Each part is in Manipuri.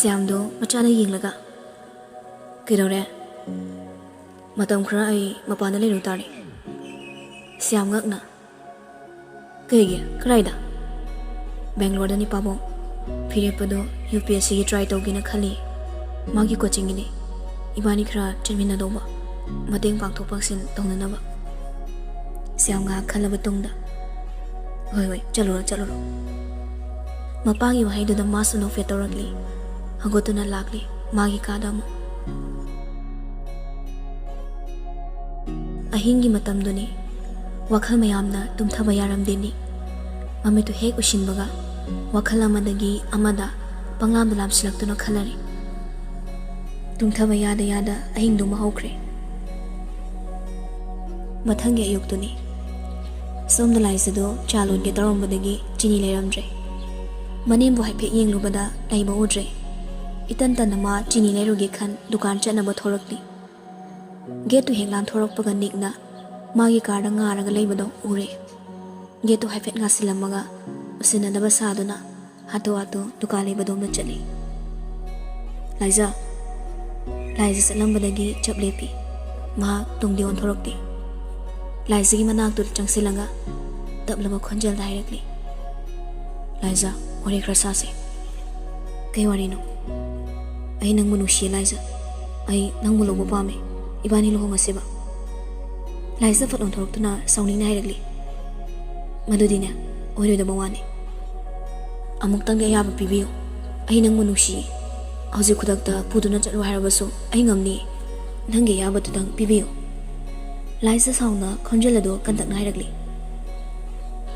ꯁ꯭ꯌꯥꯝꯗꯣ ꯃꯆꯥꯅ ꯌꯦꯡꯂꯒ ꯀꯩꯗꯧꯔꯦ ꯃꯇꯝ ꯈꯔ ꯑꯩ ꯃꯄꯥꯟꯗ ꯂꯩꯔꯨ ꯇꯥꯔꯦ ꯁ꯭ꯌꯥꯝ ꯉꯛꯅ ꯀꯩꯒꯤ ꯀꯗꯥꯏꯗ ꯕꯦꯡꯒ꯭ꯂꯣꯔꯗꯅꯤ ꯄꯥꯕꯨꯡ ꯐꯤꯔꯦꯞꯄꯗꯣ UPSCꯒꯤ ꯇ꯭ꯔꯥꯏ ꯇꯧꯒꯦꯅ ꯈꯜꯂꯤ ꯃꯥꯒꯤ ꯀꯣꯆꯤꯡꯒꯤꯅꯤ 이반이 그라 ꯆꯠꯃꯤꯟꯅꯗꯧꯕ ꯃꯇꯦꯡ ꯄꯥꯡꯊꯣꯛ ꯄꯥꯡꯁꯤꯟ ꯇꯧꯅꯅꯕ ꯁ꯭ꯌꯥꯝ ꯉꯥꯏꯍꯥꯛ ꯈꯜꯂꯕ ꯇꯨꯡꯗ ꯍꯣꯏ ꯆꯠꯂꯨꯔꯣ ꯃꯄꯥꯒꯤ ꯋꯥꯍꯩꯗꯨꯗ ꯃꯥꯁꯨ ꯅꯣꯛꯐꯦꯠ ꯇꯧꯔꯛꯂꯤ ꯍꯧꯒꯠꯇꯨꯅ ꯂꯥꯛꯂꯤ ꯃꯥꯒꯤ ꯀꯥꯗ ꯑꯃꯨꯛ ꯑꯍꯤꯡꯒꯤ ꯃꯇꯝꯗꯨꯅꯤ ꯋꯥꯈꯜ ꯃꯌꯥꯝꯅ ꯇꯨꯝꯊꯕ ꯌꯥꯔꯝꯗꯦꯅꯤ ꯃꯃꯤꯠꯇꯨ ꯍꯦꯛ ꯎꯏꯁꯤꯟꯕꯒ ꯋꯥꯈꯜ ꯑꯃꯗꯒꯤ ꯑꯃꯗ ꯄꯪꯂꯥꯝꯗ ꯂꯥꯝꯁꯤꯜꯂꯛꯇꯨꯅ ꯈꯜꯂꯔꯤ ꯇꯨꯝꯊꯕ ꯌꯥꯗ ꯑꯍꯤꯡꯗꯨꯃ ꯍꯧꯈ꯭ꯔꯦ ꯃꯊꯪꯒꯤ ꯑꯌꯨꯛꯇꯨꯅꯤ ꯁꯣꯝꯗ ꯂꯥꯏꯖꯗꯣ ꯆꯥ ꯂꯣꯟꯒꯦ ꯇꯧꯔꯝꯕꯗꯒꯤ ꯆꯤꯅꯤ ꯂꯩꯔꯝꯗ꯭ꯔꯦ ꯃꯅꯦꯝꯕꯨ ꯍꯥꯏꯐꯦꯠ ꯌꯦꯡꯂꯨꯕꯗ ꯂꯩꯕ ꯎꯗ꯭ꯔꯦ ꯏꯇꯟ ꯇꯟꯅ ꯃꯥ ꯆꯤꯅꯤ ꯂꯩꯔꯨꯒꯦ ꯈꯟ ꯗꯨꯀꯥꯟ ꯆꯠꯅꯕ ꯊꯣꯔꯛꯂꯤ ꯒꯦꯠꯇꯨ ꯍꯦꯛ ꯂꯥꯟꯊꯣꯔꯛꯄꯒ ꯅꯤꯛꯅ ꯃꯥꯒꯤ ꯀꯥꯔꯗ ꯉꯥꯔꯒ ꯂꯩꯕꯗꯣ ꯎꯔꯦ ꯒꯦꯠꯇꯨ ꯍꯥꯏꯐꯦꯠ ꯉꯥꯁꯤꯜꯂꯝꯃꯒ ꯎꯁꯤꯟꯅꯗꯕ ꯁꯥꯗꯨꯅ ꯍꯥꯊꯨ ꯗꯨꯀꯥꯟ ꯂꯩꯕꯗꯣꯝꯗ ꯆꯠꯂꯤ ꯂꯥꯏꯖ ꯆꯠꯂꯝꯕꯗꯒꯤ ꯆꯞ ꯂꯦꯞꯄꯤ ꯃꯍꯥꯛ ꯇꯨꯡꯗꯤ ꯑꯣꯟꯊꯣꯔꯛꯇꯦ ꯂꯥꯏꯖꯒꯤ ꯃꯅꯥꯛꯇꯨꯗ ꯆꯪꯁꯤꯜꯂꯒ ꯇꯞꯂꯕ ꯈꯣꯟꯖꯦꯜꯗ ꯍꯥꯏꯔꯛꯂꯤ ꯂꯥꯏꯖ ꯋꯥꯔꯤ ꯈꯔ ꯁꯥꯁꯦ ꯀꯩ ꯋꯥꯔꯤꯅꯣ ꯑꯩ ꯅꯪꯕꯨ ꯅꯨꯡꯁꯤꯌꯦ ꯂꯥꯏꯖ ꯑꯩ ꯅꯪꯕꯨ ꯂꯧꯕ ꯄꯥꯝꯃꯦ 이반이 ꯂꯨꯍꯣꯡꯉꯁꯦꯕ ꯂꯥꯏꯖ ꯐꯠ ꯑꯣꯟꯊꯣꯔꯛꯇꯨꯅ ꯁꯥꯎꯅꯤꯡꯅ ꯍꯥꯏꯔꯛꯂꯤ ꯃꯗꯨꯗꯤꯅꯦ ꯑꯣꯏꯔꯣꯏꯗꯕ ꯋꯥꯅꯤ ꯑꯃꯨꯛꯇꯪꯗꯤ ꯑꯌꯥꯕ ꯄꯤꯕꯤꯌꯨ ꯑꯩ ꯅꯪꯕꯨ ꯅꯨꯡꯁꯤꯌꯦ ꯍꯧꯖꯤꯛ ꯈꯨꯗꯛꯇ ꯄꯨꯗꯨꯅ ꯆꯠꯂꯨ ꯍꯥꯏꯔꯕꯁꯨ ꯑꯩ ꯉꯝꯅꯤ ꯅꯪꯒꯤ ꯑꯌꯥꯕꯗꯨꯗꯪ ꯄꯤꯕꯤꯌꯨ ꯂꯥꯏꯖ ꯁꯥꯎꯅ ꯈꯣꯟꯖꯦꯜ ꯑꯗꯨ ꯀꯟꯇꯛꯅ ꯍꯥꯏꯔꯛꯂꯤ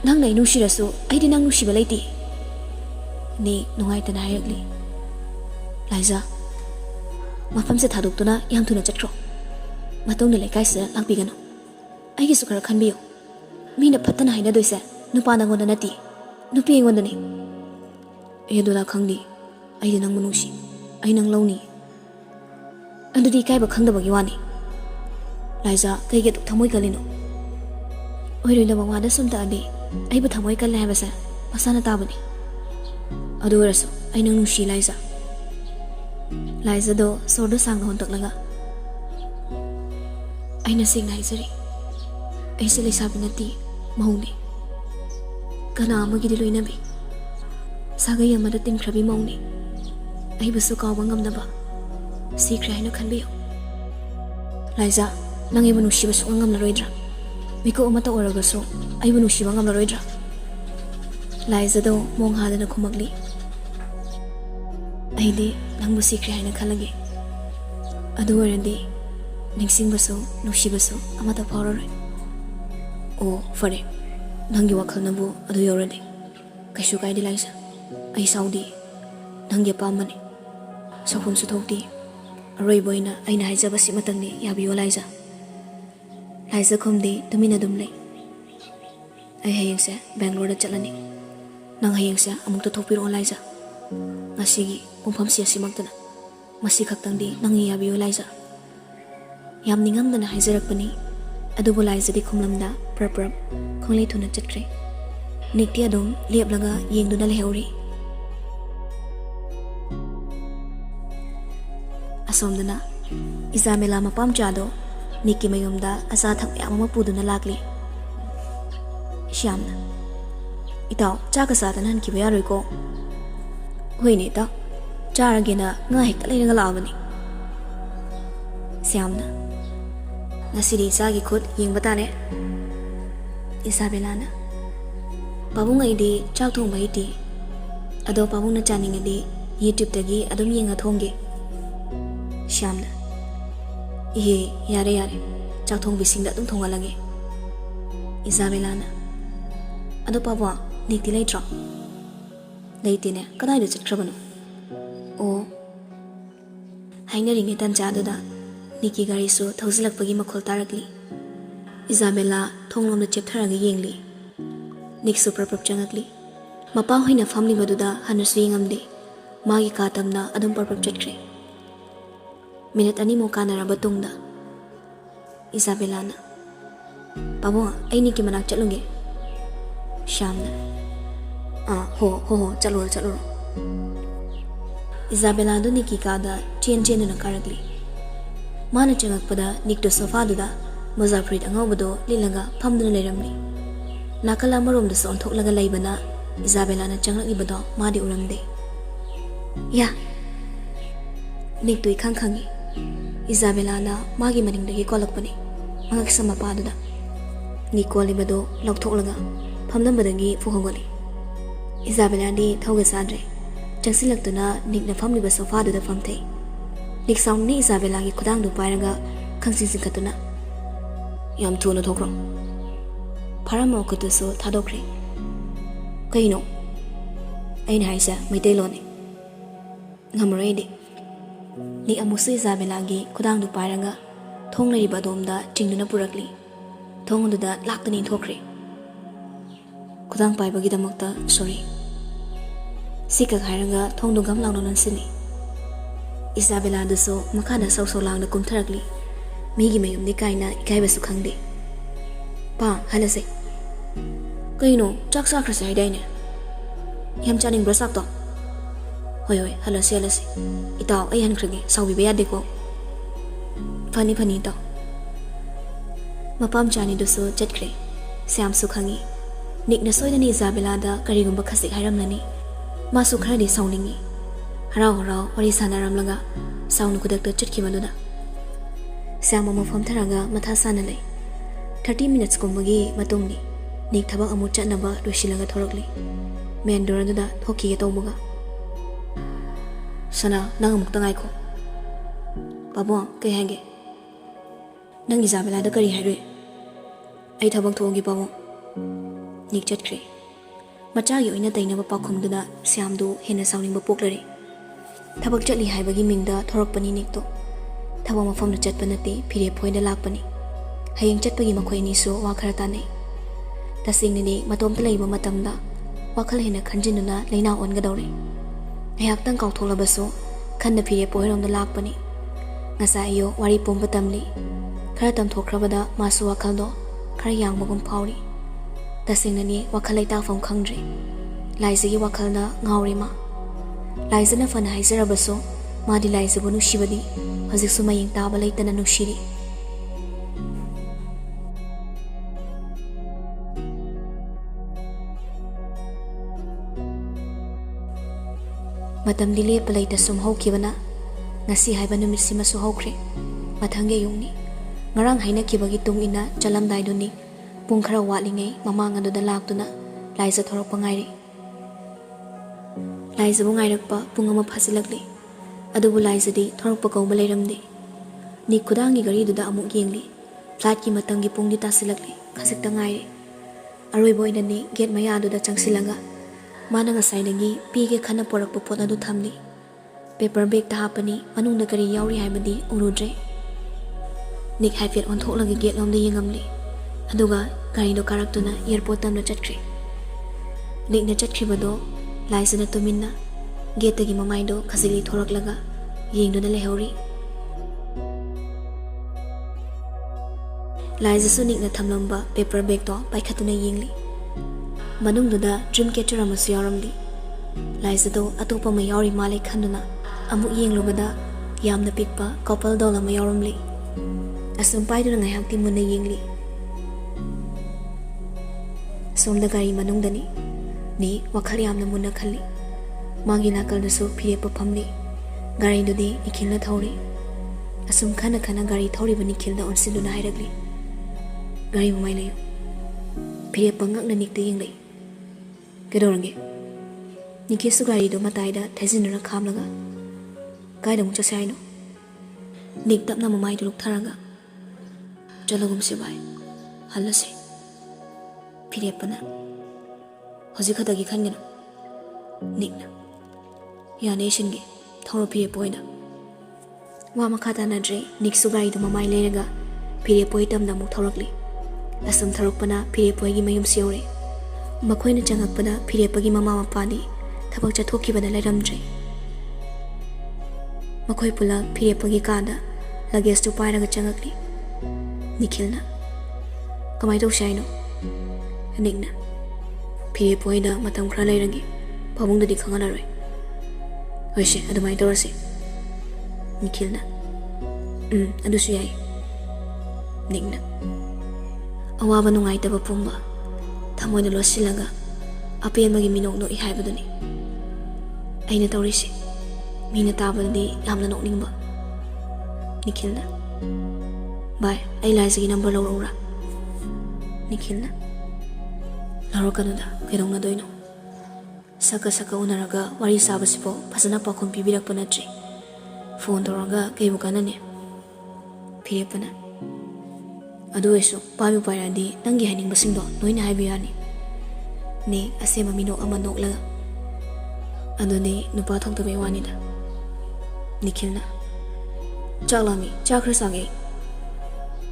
ꯅꯪꯅ ꯑꯩ ꯅꯨꯡꯁꯤꯔꯁꯨ ꯑꯩꯗꯤ ꯅꯪ ꯅꯨꯡꯁꯤꯕ ꯂꯩꯇꯦ ꯅꯤ ꯅꯨꯡꯉꯥꯏꯇꯅ ꯍꯥꯏꯔꯛꯂꯤ ꯂꯥꯏꯖ ꯃꯐꯝꯁꯦ ꯊꯥꯗꯣꯛꯇꯨꯅ ꯌꯥꯝ ꯊꯨꯅ ꯆꯠꯈ꯭ꯔꯣ ꯃꯇꯨꯡꯗ ꯂꯩꯀꯥꯏꯁꯤꯗ ꯂꯥꯛꯄꯤꯒꯅꯨ ꯑꯩꯒꯤꯁꯨ ꯈꯔ ꯈꯟꯕꯤꯌꯨ ꯃꯤꯅ ꯐꯠꯇꯅ ꯍꯥꯏꯅꯗꯣꯏꯁꯦ ꯅꯨꯄꯥ ꯅꯪꯉꯣꯟꯗ ꯅꯠꯇꯦ ꯅꯨꯄꯤ ꯑꯩꯉꯣꯟꯗꯅꯤ ꯑꯩ ꯑꯗꯨꯅ ꯈꯪꯗꯦ ꯑꯩꯗꯤ ꯅꯪꯕꯨ ꯅꯨꯡꯁꯤ ꯑꯩ ꯅꯪ ꯂꯧꯅꯤ ꯑꯗꯨꯗꯤ ꯏꯀꯥꯏꯕ ꯈꯪꯗꯕꯒꯤ ꯋꯥꯅꯤ ꯂꯥꯏꯖ ꯀꯩꯒꯤ ꯑꯗꯨꯛ ꯊꯃꯣꯏ ꯀꯜꯂꯤꯅꯣ ꯑꯣꯏꯔꯣꯏꯗꯕ ꯋꯥꯗ ꯁꯨꯝ ꯇꯛꯑꯗꯤ ꯑꯩꯕꯨ ꯊꯃꯣꯏ ꯀꯜꯂꯦ ꯍꯥꯏꯕꯁꯦ ꯃꯁꯥꯅ ꯇꯥꯕꯅꯤ ꯑꯗꯨ ꯑꯣꯏꯔꯁꯨ ꯑꯩ ꯅꯪ ꯅꯨꯡꯁꯤ ꯂꯥꯏꯖ ꯂꯥꯏꯖꯗꯣ ꯁꯣꯔꯗꯣ ꯁꯥꯡꯅ ꯍꯣꯟꯇꯛꯂꯒ ꯑꯩꯅ ꯁꯦꯡꯅ ꯍꯥꯏꯖꯔꯤ ꯑꯩꯁꯦ ꯂꯩꯁꯥꯕꯤ ꯅꯠꯇꯦ ꯃꯧꯅꯤ ꯀꯅꯥ ꯑꯃꯒꯤꯗꯤ ꯂꯣꯏꯅꯕꯤ ꯁꯥꯒꯩ ꯑꯃꯗ ꯇꯤꯟꯈ꯭ꯔꯕꯤ ꯃꯧꯅꯤ ꯑꯩꯕꯨꯁꯨ ꯀꯥꯎꯕ ꯉꯝꯗꯕ ꯁꯤꯈ꯭ꯔꯦ ꯍꯥꯏꯅ ꯈꯟꯕꯤꯌꯨ ꯂꯥꯏꯖ ꯅꯪ ꯑꯩꯕꯨ ꯅꯨꯡꯁꯤꯕ ꯁꯨꯡꯉꯝ ꯉꯝꯂꯔꯣꯏꯗ꯭ꯔꯥ ꯃꯤꯀꯨꯞ ꯑꯃꯠꯇ ꯑꯣꯏꯔꯒꯁꯨ ꯑꯩꯕꯨ ꯅꯨꯡꯁꯤꯕ ꯉꯝꯂꯔꯣꯏꯗ꯭ꯔꯥ ꯂꯥꯏꯖꯗꯣ ꯃꯣꯡ ꯍꯥꯗꯅ ꯈꯨꯝꯃꯛꯂꯤ ꯑꯩꯗꯤ ꯅꯪꯕꯨ ꯁꯤꯈ꯭ꯔꯦ ꯍꯥꯏꯅ ꯈꯜꯂꯒꯦ ꯑꯗꯨ ꯑꯣꯏꯔꯗꯤ ꯅꯤꯡꯁꯤꯡꯕꯁꯨ ꯅꯨꯡꯁꯤꯕꯁꯨ ꯑꯃꯠꯇ ꯐꯥꯎꯔꯔꯣꯏ ꯑꯣ ꯐꯔꯦ ꯅꯪꯒꯤ ꯋꯥꯈꯜꯅꯕꯨ ꯑꯗꯨ ꯌꯧꯔꯗꯤ ꯀꯩꯁꯨ ꯀꯥꯏꯗꯦ ꯂꯥꯏꯖ ꯑꯩ ꯁꯥꯎꯗꯦ ꯅꯪꯒꯤ ꯑꯄꯥꯝꯕꯅꯤ ꯁꯥꯎꯐꯝꯁꯨ ꯊꯣꯛꯇꯦ ꯑꯔꯣꯏꯕ ꯑꯣꯏꯅ ꯑꯩꯅ ꯍꯥꯏꯖꯕꯁꯤꯃꯇꯪꯗꯤ ꯌꯥꯕꯤꯌꯣ ꯂꯥꯏꯖ ꯈꯨꯝꯗꯤ ꯇꯨꯃꯤꯟꯅ ꯑꯗꯨꯝ ꯂꯩ ꯑꯩ ꯍꯌꯦꯡꯁꯦ ꯕꯦꯡꯒ꯭ꯂꯣꯔꯗ ꯆꯠꯂꯅꯤ ꯅꯪ ꯍꯌꯦꯡꯁꯦ ꯑꯃꯨꯛꯇ ꯊꯣꯛꯄꯤꯔꯛꯑꯣ ꯂꯥꯏꯖ ꯉꯁꯤꯒꯤ ꯄꯨꯡꯐꯝꯁꯤ ꯑꯁꯤꯃꯛꯇꯅ ꯃꯁꯤ ꯈꯛꯇꯪꯗꯤ ꯅꯪꯅ ꯌꯥꯕꯤꯌꯣ ꯂꯥꯏꯖ ꯌꯥꯝ ꯅꯤꯡꯉꯝꯗꯅ ꯍꯥꯏꯖꯔꯛꯄꯅꯤ ꯑꯗꯨꯕꯨ ꯂꯥꯏꯖꯗꯤ ꯈꯨꯝꯂꯝꯗ ꯄ꯭ꯔꯞ ꯈꯣꯡꯂꯩ ꯊꯨꯅ ꯆꯠꯈ꯭ꯔꯦ ꯅꯤꯛꯇꯤ ꯑꯗꯨꯝ ꯂꯦꯞꯂꯒ ꯌꯦꯡꯗꯨꯅ ꯂꯩꯍꯧꯔꯤ ꯑꯁꯣꯝꯗꯅ ꯏꯖꯥꯃꯦꯂꯥ ꯃꯄꯥꯝꯆꯥꯗꯣ ꯅꯤꯛꯀꯤ ꯃꯌꯨꯝꯗ ꯑꯆꯥ ꯑꯊꯛ ꯃꯌꯥꯝ ꯑꯃ ꯄꯨꯗꯨꯅ ꯂꯥꯛꯂꯤ ꯁ꯭ꯌꯥꯝꯅ ꯏꯇꯥꯎ ꯆꯥꯛꯀ ꯆꯥꯗꯅ ꯍꯟꯈꯤꯕ ꯌꯥꯔꯣꯏꯀꯣ ꯍꯣꯏꯅꯦ ꯏꯇꯥꯎ ꯆꯥꯔꯒꯦꯅ ꯉꯥ ꯍꯦꯛꯇ ꯂꯩꯔꯒ ꯂꯥꯛꯑꯕꯅꯤ ꯁ꯭ꯌꯥꯝꯅ ꯉꯁꯤꯗꯤ ꯏꯆꯥꯒꯤ ꯈꯨꯠ ꯌꯦꯡꯕ ꯇꯥꯔꯦ ꯏꯖꯥꯕꯦꯂꯥꯅ ꯄꯥꯕꯨꯡ ꯑꯩꯗꯤ ꯆꯥꯛ ꯊꯣꯡꯕ ꯍꯩꯇꯦ ꯑꯗꯣ ꯄꯥꯕꯨꯡꯅ ꯆꯥꯅꯤꯡꯉꯗꯤ ꯌꯨꯇ꯭ꯌꯨꯕꯇꯒꯤ ꯑꯗꯨꯝ ꯌꯦꯡꯉ ꯊꯣꯡꯒꯦ ꯁ꯭ꯌꯥꯝꯅ ꯏꯍꯦ ꯌꯥꯔꯦ ꯆꯥꯛ ꯊꯣꯡꯕꯤꯁꯤꯡꯗ ꯑꯗꯨꯝ ꯊꯣꯡꯍꯜꯂꯒꯦ ꯏꯖꯥꯕꯦꯂꯥꯅ ꯑꯗꯣ ꯄꯥꯕꯨꯡ ꯅꯤꯛꯇꯤ ꯂꯩꯇ꯭ꯔꯣ ꯂꯩꯇꯦꯅꯦ ꯀꯗꯥꯏꯗ ꯆꯠꯈ꯭ꯔꯕꯅꯣ ꯑꯣ ꯍꯥꯏꯅꯔꯤꯉꯩ ꯇꯟꯖꯥꯗꯨꯗ ꯅꯤꯛꯀꯤ ꯒꯥꯔꯤꯁꯨ ꯊꯧꯖꯤꯜꯂꯛꯄꯒꯤ ꯃꯈꯣꯜ ꯇꯥꯔꯛꯂꯤ ꯏꯖꯥꯕꯦꯂꯥ ꯊꯣꯡꯂꯣꯝꯗ ꯆꯦꯞꯊꯔꯒ ꯌꯦꯡꯂꯤ ꯅꯤꯛꯁꯨ ꯄ꯭ꯔꯞ ꯆꯪꯉꯛꯂꯤ ꯃꯄꯥ ꯍꯣꯏꯅ ꯐꯝꯂꯤꯕꯗꯨꯗ ꯍꯟꯅꯁꯨ ꯌꯦꯡꯉꯝꯗꯦ ꯃꯥꯒꯤ ꯀꯥ ꯇꯝꯅ ꯑꯗꯨꯝ ꯄ꯭ꯔꯞ ꯆꯠꯈ꯭ꯔꯦ ꯃꯤꯅꯠ ꯑꯅꯤꯃꯨꯛ ꯀꯥꯟꯅꯔꯕ ꯇꯨꯡꯗ ꯏꯖꯥꯕꯦꯂꯥꯅ ꯄꯥꯕꯨꯡ ꯑꯩ ꯅꯤꯛꯀꯤ ꯃꯅꯥꯛ ꯆꯠꯂꯨꯒꯦ ꯁ꯭ꯌꯥꯝꯅ ꯍꯣ ꯆꯠꯂꯨꯔꯣ Isabella do Niki kada chen na karakli. Mana changakpada Nikto sofa duda Mozafrit angawado lilaga phamduna leiramli. Nakala marom da son thoklaga leibana Isabella na changlakibado madi uramde. Ya. Nikto ikhang khangi. Isabella na magi maningdagi kolakpani. Mangak sama paduda. Nikoli bado lakthoklaga phamdambadagi fuhongoli. Isabella di thauga sadre. Changsilaktuna Nikna famliba sofa duda famthei. Nik sound ni Isabella gi khudang du pairaga khangsinkatuna. Yam thuna thokro. Pharama okutuso thadokre. Kaino. Aina haisa maitailone. Ngamredi. Ni amusu Isabella gi khudang du pairaga thonglariba domda chingduna purakli. Thongonduda laktani thokre. Khudang paibagi damakta sorry. Sika khairaga thongdu gam langno nansini. Isabella duso makada sauso langda kumtharakli. Migi mayumni kaina ikaibasu khangde. Pa halase. Kaino chak sakrase haidaine. Yam chaning brasak to. Hoi halase. Itaw ay hankragi saubi bayade ko. Fani to. Mapam chani duso chatkre. Siam sukhangi. Nikna soidani Isabella da karigumba khasik hairamnani. Masu kharadi sauningi. Harau wari sanaramlaga saunu kudakta chatkibaduna. Siam mafam tharaga matha sanalai. 30 minutes kumbagi matungni Nik thabak amu chatnaba rusilaga thorokli. Men doraduda thoki tawmuga. Sana nang amuk tangai ko. Babo kay hage. Nang Isabella da kari hairwe. Ay thabak thogi babo. Nik chatkre. Machagi oina tainaba pakhumduna Siamdu hena sauningba poklari. Thabak chatli haibagi mingda thorokpani Nikto. Thabak mafamda chatpanate phire phoida lakpani. Hayeng chatpagi makhoi ni so wa khara tanai. Tasingni matomta leiba matamda wakhal hena khanjinuna leina ongadawre. Ayak tang kautholabasو khanna phire poiromda lakpani. Ngasa ayo wari pomba tamli. Khara tamthokhrabada masu wakhaldo khara yangbagum phauri. Tasingni wakhal leita fam khangdre. Laisigi wakhalna ngawri ma. Laisana fana haisarabaso madi laisabu nushibadi hajiksu mayeng taba leitana nushiri. Matam dile palaita sum hokibana ngasi haiba numit sima su hokre mathangge yungni ngarang haina kibagi tung ina chalam dai duni pung khara walingai mamang adu da laktuna laisa thorok pangairi laisa bu ngairakpa pung ama phasilakli adubu laisa di thorok pa kawba leiramdi ni khudangi gari du da amuk yengli flight ki matangi pung di tasilakli khasik ta ngairi aroi boina ni gate maya adu da changsilaga Mana ngasai nagi pige khana porakpa pot adu thamli. Paper bag ta hapani manungda kari yauri haibadi urudre. Nik haifet on thoklagi gate lomda yengamli. Aduga gari do karaktuna airport tamna chatkre. Nik na chatkhribado laisana tuminna gate tagi mamai do khasili thoraklaga yengduna lehauri. Laisa su nik na thamlamba paper bag to paikhatuna yengli. Manungduda dream catcher amasu yaramdi. Laisa do atopa ma yauri male khanduna amuk yenglubada yamna pikpa couple dola ma yaramli. Asum paiduna ngayakti munna yengli. Somda gari manungdani ni wakhal yamna munna khalli. Magi nakal dasu phire pa phamli. Gari dudi ikhilna thawri. Asum khana gari thawri bani khilda onsiluna hairagli. Gari mamai layo. Phire pangak na nikte yenglai. Kedorange. Niki sugari do mataida thaisinra khamlaga. Kaida mu chasai no. Nik tapna mamai do luktaraga. Jalagum se bai. Halase. Pirepana. Hoji khadagi khangena. Nikna. Ya nation ge thoro pire poina. Wa makhata na dre nik sugari do mamai leraga pire poitam na mu thorakli. Asam tharokpana pire poigi mayum siore. Makoina changakpada phirepagi mama mapani thabak chathokibada lairamdre makoi pula phirepagi kada luggage to pairaga changakli nikhilna kamai to shaino nikna phirepoida matam khra lairagi pabungda di khangana roi ꯍꯣꯏꯁꯦ ꯑꯗꯨꯃꯥꯏꯅ ꯇꯧꯔꯁꯤ ꯅꯤꯈꯤꯜꯅ ꯑꯗꯨꯁꯨ ꯌꯥꯏ ꯅꯤꯛꯅ ꯑꯋꯥꯕ ꯅꯨꯡꯉꯥꯏꯇꯕ ꯄꯨꯝꯕ ꯊꯃꯣꯏꯗ ꯂꯣꯠꯁꯤꯜꯂꯒ ꯑꯄꯦꯟꯕꯒꯤ ꯃꯤꯅꯣꯛ ꯅꯣꯛꯏ ꯍꯥꯏꯕꯗꯨꯅꯤ ꯑꯩꯅ ꯇꯧꯔꯤꯁꯤ ꯃꯤꯅ ꯇꯥꯕꯗꯗꯤ ꯌꯥꯝꯅ ꯅꯣꯛꯅꯤꯡꯕ ꯅꯤꯈꯤꯜꯅ ꯚꯥꯏ ꯑꯩ ꯂꯥꯏꯖꯒꯤ ꯅꯝꯕꯔ ꯂꯧꯔꯛꯎꯔꯥ ꯅꯤꯈꯤꯜꯅ ꯂꯧꯔꯛꯀꯅꯨꯗ ꯀꯩꯗꯧꯅꯗꯣꯏꯅꯣ ꯁꯛꯀ ꯎꯅꯔꯒ ꯋꯥꯔꯤ ꯁꯥꯕꯁꯤꯐꯥꯎ ꯐꯖꯅ ꯄꯥꯎꯈꯨꯝ ꯄꯤꯕꯤꯔꯛꯄ ꯅꯠꯇ꯭ꯔꯤ ꯐꯣꯟ ꯇꯧꯔꯒ ꯀꯩꯕꯨ ꯀꯥꯟꯅꯅꯤ ꯐꯤꯔꯦꯞꯄꯅ ꯑꯗꯨ ꯑꯣꯏꯔꯁꯨ ꯄꯥꯏꯕꯨ ꯄꯥꯏꯔꯛꯑꯗꯤ ꯅꯪꯒꯤ ꯍꯥꯏꯅꯤꯡꯕꯁꯤꯡꯗꯣ ꯂꯣꯏꯅ ꯍꯥꯏꯕ ꯌꯥꯅꯤ ꯅꯦ ꯑꯁꯦꯡꯕ ꯃꯤꯅꯣꯛ ꯑꯃ ꯅꯣꯛꯂꯒ ꯑꯗꯨꯗꯤ ꯅꯨꯄꯥ ꯊꯣꯛꯇꯕꯩ ꯋꯥꯅꯤꯗ ꯅꯤꯈꯤꯜꯅ ꯆꯥꯛ ꯂꯥꯝꯃꯤ ꯆꯥꯛ ꯈꯔ ꯆꯥꯒꯦ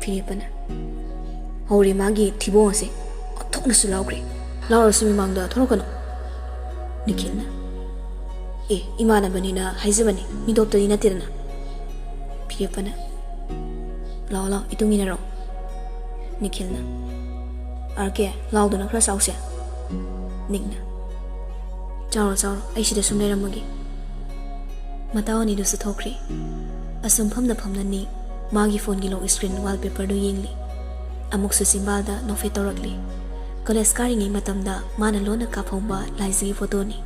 ꯐꯤꯔꯦꯞꯄꯅ ꯍꯧꯔꯦ ꯃꯥꯒꯤ ꯊꯤꯕꯣꯡ ꯑꯁꯦ ꯑꯣꯟꯊꯣꯛꯅꯁꯨ ꯂꯥꯎꯈ꯭ꯔꯦ ꯂꯥꯎꯔꯁꯨ ꯃꯤꯃꯥꯡꯗ ꯊꯣꯔꯛꯀꯅꯨ ꯅꯤꯈꯤꯜꯅ ꯏꯃꯥꯟꯅꯕꯅꯤꯅ ꯍꯥꯏꯖꯕꯅꯤ ꯃꯤꯗꯣꯞꯇꯗꯤ ꯅꯠꯇꯦꯗꯅ ꯐꯤꯔꯦꯞꯄꯅ ꯂꯥꯎ ꯏꯇꯨꯡ ꯏꯟꯅꯔꯣ ꯅꯤꯈꯤꯜꯅ ꯑꯥꯔꯀꯦ ꯂꯥꯎꯗꯨꯅ ꯈꯔ ꯆꯥꯎꯁꯦ ꯅꯤꯛꯅ ꯆꯥꯎꯔꯣ ꯑꯩ ꯁꯤꯗ ꯁꯨꯝ ꯂꯩꯔꯝꯃꯒꯦ ꯃꯇꯥꯎ ꯑꯅꯤꯗꯨꯁꯨ ꯊꯣꯛꯈ꯭ꯔꯦ ꯑꯁꯨꯝ ꯐꯝꯅ ꯅꯤꯛ ꯃꯥꯒꯤ ꯐꯣꯟꯒꯤ ꯂꯣꯛ ꯁꯀ꯭ꯔꯤꯟ ꯋꯥꯜꯄꯦꯄꯔꯗꯨ ꯌꯦꯡꯂꯤ ꯑꯃꯨꯛꯁꯨ ꯆꯤꯝꯕꯥꯜꯗ ꯅꯣꯛꯐꯦꯠ ꯇꯧꯔꯛꯂꯤ ꯀꯣꯂꯦꯖ ꯀꯥꯔꯤꯉꯩ ꯃꯇꯝꯗ ꯃꯥꯅ ꯂꯣꯟꯅ ꯀꯥꯞꯍꯧꯕ ꯂꯥꯏꯖꯒꯤ ꯐꯣꯇꯣꯅꯤ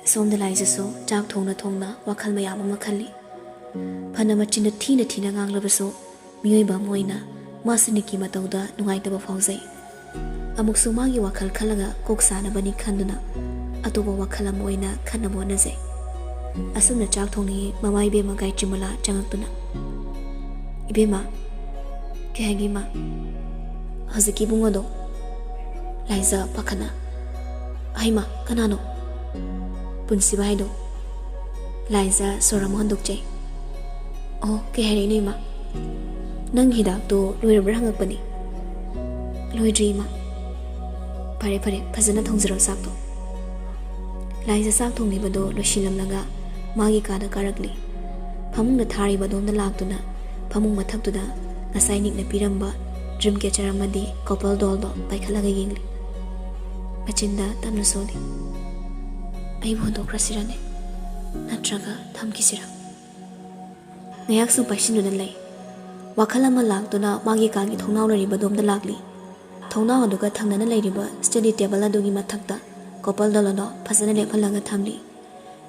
ꯁꯣꯝꯗ ꯂꯥꯏꯖꯁꯨ ꯆꯥꯛ ꯊꯣꯡꯅ ꯋꯥꯈꯜ ꯃꯌꯥꯝ ꯑꯃ ꯈꯜꯂꯤ ꯐꯅ ꯃꯆꯤꯟꯗ ꯊꯤꯅ ꯉꯥꯡꯂꯕꯁꯨ ꯃꯤꯑꯣꯏꯕ ꯑꯃ ꯑꯣꯏꯅ ꯃꯥꯁꯨ ꯅꯤꯛꯀꯤ ꯃꯇꯧꯗ ꯅꯨꯡꯉꯥꯏꯇꯕ ꯐꯥꯎꯖꯩ ꯑꯃꯨꯛꯁꯨ ꯃꯥꯒꯤ ꯋꯥꯈꯜ ꯈꯜꯂꯒ ꯀꯣꯛ ꯁꯥꯅꯕꯅꯤ ꯈꯟꯗꯨꯅ ꯑꯇꯣꯞꯄ ꯋꯥꯈꯜ ꯑꯃ ꯑꯣꯏꯅ ꯈꯟꯅꯕ ꯍꯣꯠꯅꯖꯩ ꯑꯁꯨꯝꯅ ꯆꯥꯛ ꯊꯣꯡꯂꯤꯉꯩ ꯃꯃꯥ ꯏꯕꯦꯝꯃ ꯒꯥꯏꯇ꯭ꯔꯤꯃꯂꯥ ꯆꯪꯉꯛꯇꯨꯅ ꯏꯕꯦꯝꯃ ꯀꯩ ꯍꯥꯏꯒꯦ ꯏꯃꯥ ꯍꯧꯖꯤꯛꯀꯤ ꯏꯕꯨꯡꯉꯣꯗꯣ ꯂꯥꯏꯖ ꯄꯥꯈꯠꯅ ꯍꯩꯃ ꯀꯅꯥꯅꯣ ꯄꯨꯟꯁꯤꯕ ꯍꯥꯏꯗꯣ ꯂꯥꯏꯖ ꯁꯣꯔ ꯑꯃ ꯍꯣꯟꯗꯣꯛꯆꯩ ꯑꯣ ꯀꯩ ꯍꯥꯏꯔꯛꯏꯅꯣ ꯏꯃꯥ ꯅꯪ ꯍꯤꯗꯥꯛꯇꯣ ꯂꯣꯏꯔꯕ꯭ꯔꯥ ꯍꯪꯉꯛꯄꯅꯤ ꯂꯣꯏꯗ꯭ꯔꯤ ꯏꯃꯥ ꯐꯔꯦ ꯐꯖꯅ ꯊꯣꯡꯖꯔꯣ ꯆꯥꯛꯇꯣ ꯂꯥꯏꯖ ꯆꯥꯛ ꯊꯣꯡꯂꯤꯕꯗꯣ ꯂꯣꯏꯁꯤꯜꯂꯝꯂꯒ ꯃꯥꯒꯤ ꯀꯥꯗ ꯀꯥꯔꯛꯂꯤ ꯐꯃꯨꯡꯗ ꯊꯥꯔꯤꯕ ꯑꯗꯣꯝꯗ ꯂꯥꯛꯇꯨꯅ ꯐꯃꯨꯡ ꯃꯊꯛꯇꯨꯗ ꯉꯁꯥꯏ ꯅꯤꯛꯅ ꯄꯤꯔꯝꯕ ꯗ꯭ꯔꯤꯝ ꯀꯦꯆꯔ ꯑꯃꯗꯤ ꯀꯣꯄꯜ ꯗꯣꯜꯗꯣ ꯄꯥꯏꯈꯠꯂꯒ ꯌꯦꯡꯂꯤ ꯃꯆꯤꯟꯗ ꯇꯞꯅ ꯁꯣꯜꯂꯤ ꯑꯩꯕꯨ ꯍꯨꯟꯗꯣꯛꯈ꯭ꯔꯁꯤꯔꯅꯦ ꯅꯠꯇ꯭ꯔꯒ ꯊꯝꯈꯤꯁꯤꯔꯥ ꯉꯥꯏꯍꯥꯛ ꯁꯨꯝ ꯄꯥꯏꯁꯤꯟꯗꯨꯅ ꯂꯩ ꯋꯥꯈꯜ ꯑꯃ ꯂꯥꯛꯇꯨꯅ ꯃꯥꯒꯤ ꯀꯥꯒꯤ ꯊꯣꯡꯅꯥꯎ ꯂꯩꯔꯤꯕ ꯑꯗꯣꯝꯗ ꯂꯥꯛꯂꯤ ꯊꯣꯡꯅꯥꯎ ꯑꯗꯨꯒ ꯊꯪꯅꯅ ꯂꯩꯔꯤꯕ ꯁ꯭ꯇꯗꯤ ꯇꯦꯕꯜ ꯑꯗꯨꯒꯤ ꯃꯊꯛꯇ ꯀꯣꯄꯜ ꯗꯣꯜ ꯑꯗꯣ ꯐꯖꯅ ꯂꯦꯞꯍꯜꯂꯒ ꯊꯝꯂꯤ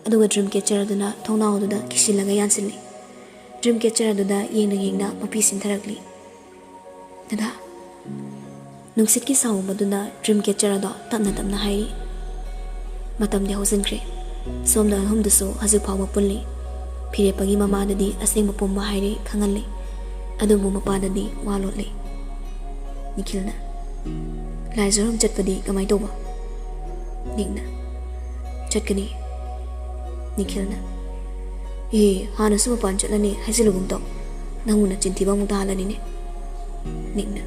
ꯑꯗꯨꯒ ꯗ꯭ꯔꯤꯝ ꯀꯦꯆꯔ ꯑꯗꯨꯅ ꯊꯣꯡꯅꯥꯎ ꯑꯗꯨꯗ ꯀꯤꯁꯤꯜꯂꯒ ꯌꯥꯟꯁꯤꯜꯂꯤ ꯗ꯭ꯔꯤꯝ ꯀꯦꯆꯔ ꯑꯗꯨꯗ ꯌꯦꯡꯅ ꯃꯄꯤ ꯁꯤꯟꯊꯔꯛꯂꯤ ꯗꯗꯥ ꯅꯨꯡꯁꯤꯠꯀꯤ ꯁꯥꯎꯕꯗꯨꯅ ꯗ꯭ꯔꯤꯝ ꯀꯦꯆꯔ ꯑꯗꯣ ꯇꯞꯅ ꯍꯥꯏꯔꯤ ꯃꯇꯝꯗꯤ ꯍꯧꯖꯤꯟꯈ꯭ꯔꯦ ꯁꯣꯝꯗ ꯑꯍꯨꯝꯗꯨꯁꯨ ꯍꯧꯖꯤꯛ ꯐꯥꯎꯕ ꯄꯨꯜꯂꯤ ꯐꯤꯔꯦꯞꯄꯒꯤ ꯃꯃꯥꯗꯗꯤ ꯑꯁꯦꯡꯕ ꯄꯨꯝꯕ ꯍꯥꯏꯔꯤ ꯈꯪꯍꯜꯂꯤ ꯑꯗꯨꯕꯨ ꯃꯄꯥꯗꯗꯤ ꯋꯥ ꯂꯣꯠꯂꯤ ꯅꯤꯈꯤꯜꯅ ꯂꯥꯏꯖꯔꯣꯝ ꯆꯠꯄꯗꯤ ꯀꯃꯥꯏ ꯇꯧꯕ ꯅꯤꯛꯅ ꯆꯠꯀꯅꯤ ꯅꯤꯈꯤꯜꯅ ꯍꯥꯟꯅꯁꯨ ꯃꯄꯥꯟ ꯆꯠꯂꯅꯤ ꯍꯥꯏꯖꯤꯜꯂꯨꯒꯨꯝ ꯇꯧ ꯅꯪꯉꯨꯅ ꯆꯤꯟꯊꯤꯕ ꯑꯃꯨꯛ ꯇꯥꯍꯜꯂꯅꯤꯅꯦ ꯅꯤꯛꯅ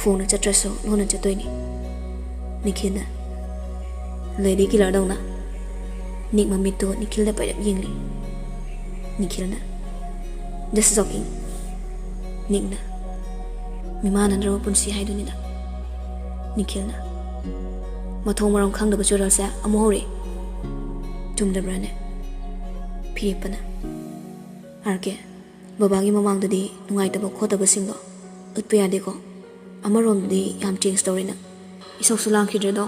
ꯐꯣꯡꯅ ꯆꯠꯇ꯭ꯔꯁꯨ ꯂꯣꯟꯅ ꯆꯠꯇꯣꯏꯅꯤ ꯅꯤꯈꯤꯜꯅ ꯂꯦꯗꯤ ꯀꯤꯂꯔꯗꯧꯅ ꯅꯤꯛ ꯃꯃꯤꯠꯇꯣ ꯅꯤꯈꯤꯜꯗ ꯄꯩꯔꯞ ꯌꯦꯡꯂꯤ ꯅꯤꯈꯤꯜꯅ ꯖꯁ ꯖꯣꯀꯤꯡ ꯅꯤꯛꯅ ꯃꯤꯃꯥꯟꯅꯗ꯭ꯔꯕ ꯄꯨꯟꯁꯤ ꯍꯥꯏꯗꯨꯅꯤꯗ ꯅꯤꯈꯤꯜꯅ ꯃꯊꯣꯡ ꯃꯔꯝ ꯈꯪꯗꯕ ꯆꯨꯔꯜꯁꯦ ꯑꯃꯨꯛ ꯍꯧꯔꯛꯏ ꯆꯨꯝꯗꯕ꯭ꯔꯥꯅꯦ ꯐꯤꯔꯦꯞꯄꯅ ꯑꯥꯔꯀꯦ ꯕꯕꯥꯒꯤ ꯃꯃꯥꯡꯗꯗꯤ ꯅꯨꯡꯉꯥꯏꯇꯕ ꯈꯣꯠꯇꯕꯁꯤꯡꯗꯣ ꯎꯠꯄ ꯌꯥꯗꯦꯀꯣ ꯑꯃꯔꯣꯝꯗꯗꯤ ꯌꯥꯝ ꯆꯦꯟꯖ ꯇꯧꯔꯤꯅ ꯏꯁꯧꯁꯨ ꯂꯥꯡꯈꯤꯗ꯭ꯔꯦꯗꯣ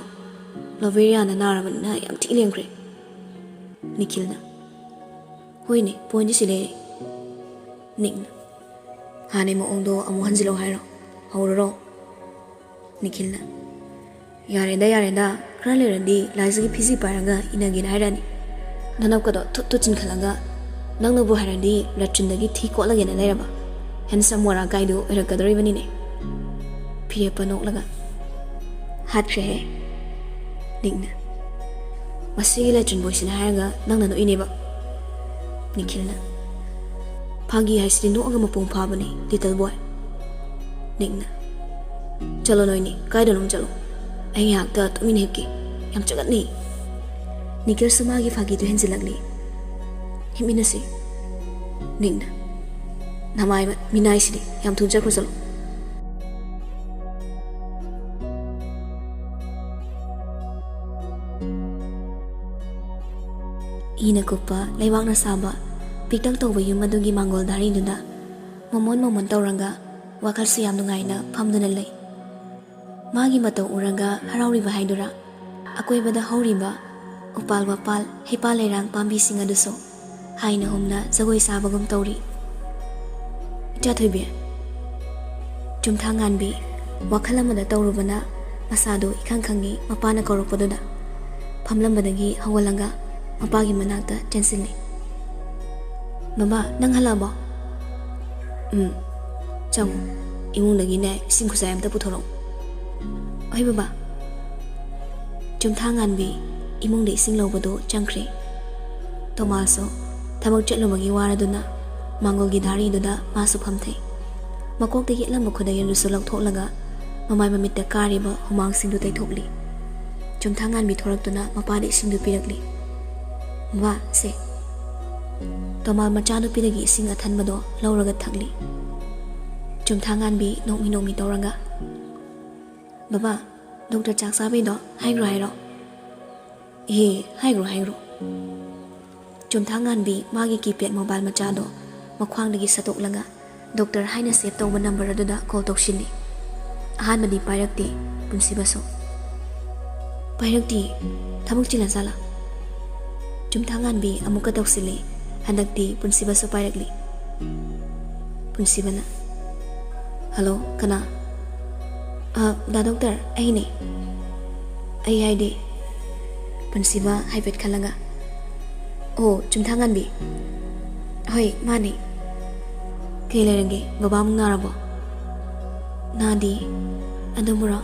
ꯂꯣꯕꯦꯔꯤꯌꯥꯅ ꯅꯥꯔꯕꯅꯤꯅ ꯌꯥꯝ ꯊꯤ ꯂꯦꯝꯈ꯭ꯔꯦ ꯅꯤꯈꯤꯜꯅ ꯍꯣꯏꯅꯦ ꯄꯣꯏꯟꯗꯤ ꯁꯤ ꯂꯩꯔꯦ ꯅꯤꯛꯅ ꯍꯥꯟꯅꯩ ꯃꯑꯣꯡꯗꯣ ꯑꯃꯨꯛ ꯍꯟꯖꯤꯜꯂꯣ ꯍꯥꯏꯔꯣ ꯍꯧꯔꯔꯣ ꯅꯤꯈꯤꯜꯅ ꯌꯥꯔꯦꯗ ꯈꯔ ꯂꯩꯔꯗꯤ ꯂꯥꯏꯖꯒꯤ ꯐꯤꯖꯤ ꯄꯥꯏꯔꯒ ꯏꯟꯅꯒꯦꯅ ꯍꯥꯏꯔꯛꯑꯅꯤ ꯅꯅꯞꯀꯗꯣ ꯊꯨꯠ ꯆꯤꯟꯈꯠꯂꯒ ꯅꯪꯅꯕꯨ ꯍꯥꯏꯔꯗꯤ ꯂꯦꯇ꯭ꯔꯤꯟꯗꯒꯤ ꯊꯤ ꯀꯣꯠꯂꯒꯦꯅ ꯂꯩꯔꯕ ꯍꯦꯟꯁꯝ ꯋꯥꯔꯥ ꯀꯥꯏꯗꯨ ꯑꯣꯏꯔꯛꯀꯗꯧꯔꯤꯕꯅꯤꯅꯦ ꯐꯤꯔꯦꯞꯄ ꯅꯣꯛꯂꯒ ꯍꯥꯠꯈ꯭ꯔꯦꯍꯦ ꯅꯤꯛꯅ ꯃꯁꯤꯒꯤ ꯂꯦꯇ꯭ꯔꯤꯟ ꯕꯣꯏꯁꯤꯅ ꯍꯥꯏꯔꯒ ꯅꯪꯅ ꯅꯣꯛꯏꯅꯦꯕ ꯅꯤꯈꯤꯜꯅ ꯐꯥꯒꯤ ꯍꯥꯏꯁꯤꯗꯤ ꯅꯣꯛꯑꯒ ꯃꯄꯨꯡ ꯐꯥꯕꯅꯤ ꯂꯤꯇꯜ ꯕꯣꯏ ꯅꯤꯛꯅ ꯆꯠꯂꯣ ꯅꯣꯏꯅꯤ ꯀꯥꯏꯗꯅꯣꯝ ꯆꯠꯂꯣ ꯑꯩ ꯉꯥꯏꯍꯥꯛꯇ ꯇꯨꯃꯤꯟꯅ ꯍꯤꯞꯀꯦ ꯌꯥꯝ ꯆꯒꯠꯅꯤ ꯅꯤꯈꯤꯜꯁꯨ ꯃꯥꯒꯤ ꯐꯥꯒꯤꯗꯨ ꯍꯦꯟꯖꯤꯜꯂꯛꯂꯤ ꯍꯤꯞꯃꯤꯟꯅꯁꯤ ꯅꯤꯛꯅ ꯅꯃꯥꯏ ꯃꯤꯅꯥꯏꯁꯤꯗꯤ ꯌꯥꯝ ꯊꯨꯅ ꯆꯠꯈ꯭ꯔꯣ ꯆꯠꯂꯣ ꯏꯅ ꯀꯨꯞꯄ ꯂꯩꯕꯥꯛꯅ ꯁꯥꯕ ꯄꯤꯛꯇꯛ ꯇꯧꯕ ꯌꯨꯝ ꯑꯗꯨꯒꯤ ꯃꯥꯡꯒꯣꯜ ꯗꯥꯔꯤꯗꯨꯗ ꯃꯣꯃꯣꯟ ꯇꯧꯔꯒ ꯋꯥꯈꯜꯁꯨ ꯌꯥꯝ ꯅꯨꯡꯉꯥꯏꯅ ꯐꯝꯗꯨꯅ ꯂꯩ꯫ ꯃꯥꯒꯤ ꯃꯇꯧ ꯎꯔꯒ ꯍꯔꯥꯎꯔꯤꯕ ꯍꯥꯏꯗꯨꯔꯥ ꯑꯀꯣꯏꯕꯗ ꯍꯧꯔꯤꯕ ꯎꯄꯥꯜ ꯋꯥꯄꯥꯜ ꯍꯩꯄꯥꯜ ꯂꯩꯔꯥꯡ ꯄꯥꯝꯕꯤꯁꯤꯡ ꯑꯗꯨꯁꯨ ꯍꯥꯏꯅ ꯍꯨꯝꯅ ꯖꯒꯣꯏ ꯁꯥꯕꯒꯨꯝ ꯇꯧꯔꯤ꯫ ꯏꯆꯥꯊꯣꯏꯕꯤ, ꯆꯨꯝꯊꯥꯡꯉꯥꯟꯕꯤ ꯋꯥꯈꯜ ꯑꯃꯗ ꯇꯧꯔꯨꯕꯅ ꯃꯁꯥꯗꯨ ꯏꯈꯪ ꯈꯪꯉꯤ ꯃꯄꯥꯅ ꯀꯧꯔꯛꯄꯗꯨꯗ ꯐꯝꯂꯝꯕꯗꯒꯤ ꯍꯧꯒꯠꯂꯒ ꯃꯄꯥꯒꯤ ꯃꯅꯥꯛꯇ ꯆꯦꯟꯁꯤꯜꯂꯤ꯫ ꯃꯃꯥ, ꯅꯪ ꯍꯜꯂꯛꯑꯕꯣ? ꯆꯪꯉꯨ, ꯏꯃꯨꯡꯗꯒꯤꯅꯦ ꯏꯁꯤꯡ ꯈꯨꯖꯥꯏ ꯑꯝꯇ ꯄꯨꯊꯣꯔꯛꯎ꯫ ꯍꯣꯏ ꯕꯕꯥ꯫ ꯆꯨꯝꯊꯥꯡꯉꯥꯟꯕꯤ ꯏꯃꯨꯡꯗ ꯏꯁꯤꯡ ꯂꯧꯕꯗꯨ ꯆꯪꯈ꯭ꯔꯦ꯫ ꯇꯣꯃꯥꯁꯨ ꯊꯕꯛ ꯆꯠꯂꯨꯕꯒꯤ ꯋꯥꯔꯗꯨꯅ ꯃꯥꯡꯒꯣꯜꯒꯤ ꯙꯥꯔꯤꯗꯨꯗ ꯃꯥꯁꯨ ꯐꯝꯊꯩ꯫ ꯃꯀꯣꯛꯇ ꯌꯦꯠꯂꯝꯕ ꯈꯨꯗꯩ ꯑꯗꯨꯁꯨ ꯂꯧꯊꯣꯛꯂꯒ ꯃꯃꯥꯏ ꯃꯃꯤꯠꯇ ꯀꯥꯔꯤꯕ ꯍꯨꯃꯥꯡꯁꯤꯡꯗꯨ ꯇꯩꯊꯣꯛꯂꯤ꯫ ꯆꯨꯝꯊꯥꯡꯉꯥꯟꯕꯤ ꯊꯣꯔꯛꯇꯨꯅ ꯃꯄꯥꯗ ꯏꯁꯤꯡꯗꯨ ꯄꯤꯔꯛꯂꯤ꯫ ꯃꯃꯥ, ꯁꯦ꯫ ꯇꯣꯃꯥꯜ ꯃꯆꯥꯅꯨꯄꯤꯗꯒꯤ ꯏꯁꯤꯡ ꯑꯊꯟꯕꯗꯣ ꯂꯧꯔꯒ ꯊꯛꯂꯤ꯫ ꯆꯨꯝꯊꯥꯡꯉꯥꯟꯕꯤ ꯅꯣꯛꯃꯤ ꯇꯧꯔꯒ, ꯕꯕꯥ, ꯗꯣꯛꯇꯔ ꯆꯥꯛ ꯆꯥꯕꯩꯗꯣ ꯍꯥꯏꯒ꯭ꯔꯣ ꯍꯥꯏꯔꯣ? ꯍꯥꯏꯒ꯭ꯔꯣ꯫ ꯆꯨꯝꯊꯥꯡꯉꯥꯟꯕꯤ ꯃꯥꯒꯤ ꯀꯤꯄꯦꯗ ꯃꯣꯕꯥꯏꯜ ꯃꯆꯥꯗꯣ ꯃꯈ꯭ꯋꯥꯡꯗꯒꯤ ꯁꯠꯇꯣꯛꯂꯒ ꯗꯣꯛꯇꯔ ꯍꯥꯏꯅ ꯁꯦꯞ ꯇꯧꯕ ꯅꯝꯕꯔ ꯑꯗꯨꯗ ꯀꯣꯜ ꯇꯧꯁꯤꯜꯂꯤ꯫ ꯑꯍꯥꯟꯕꯗꯤ ꯄꯥꯏꯔꯛꯇꯦ ꯄꯨꯟꯁꯤꯕꯁꯨ꯫ ꯄꯥꯏꯔꯛꯇꯦ, ꯊꯕꯛ ꯆꯤꯜꯂꯖꯥꯠꯂꯥ? ꯆꯨꯝꯊꯥꯡꯉꯥꯟꯕꯤ ꯑꯃꯨꯛꯀ ꯇꯧꯁꯤꯜꯂꯤ꯫ ꯍꯟꯗꯛꯇꯤ ꯄꯨꯟꯁꯤꯕꯁꯨ ꯄꯥꯏꯔꯛꯂꯤ꯫ ꯄꯨꯟꯁꯤꯕꯅ, ꯍꯜꯂꯣ, ꯀꯅꯥ? ꯗꯥ ꯗꯣꯛꯇꯔ, ꯑꯩꯅꯦ꯫ ꯑꯩ ꯍꯥꯏꯗꯤ? ꯄꯨꯟꯁꯤꯕ ꯍꯥꯏꯐꯦꯠ ꯈꯜꯂꯒ, ꯑꯣ, ꯆꯨꯝꯊꯥꯡꯉꯥꯟꯕꯤ, ꯍꯣꯏ ꯃꯥꯅꯦ꯫ ꯀꯩ ꯂꯩꯔꯒꯦ? ꯕꯕꯥꯃꯨꯛ ꯅꯥꯔꯕꯣ? ꯅꯥꯗꯤ, ꯑꯗꯨꯕꯨꯔꯣ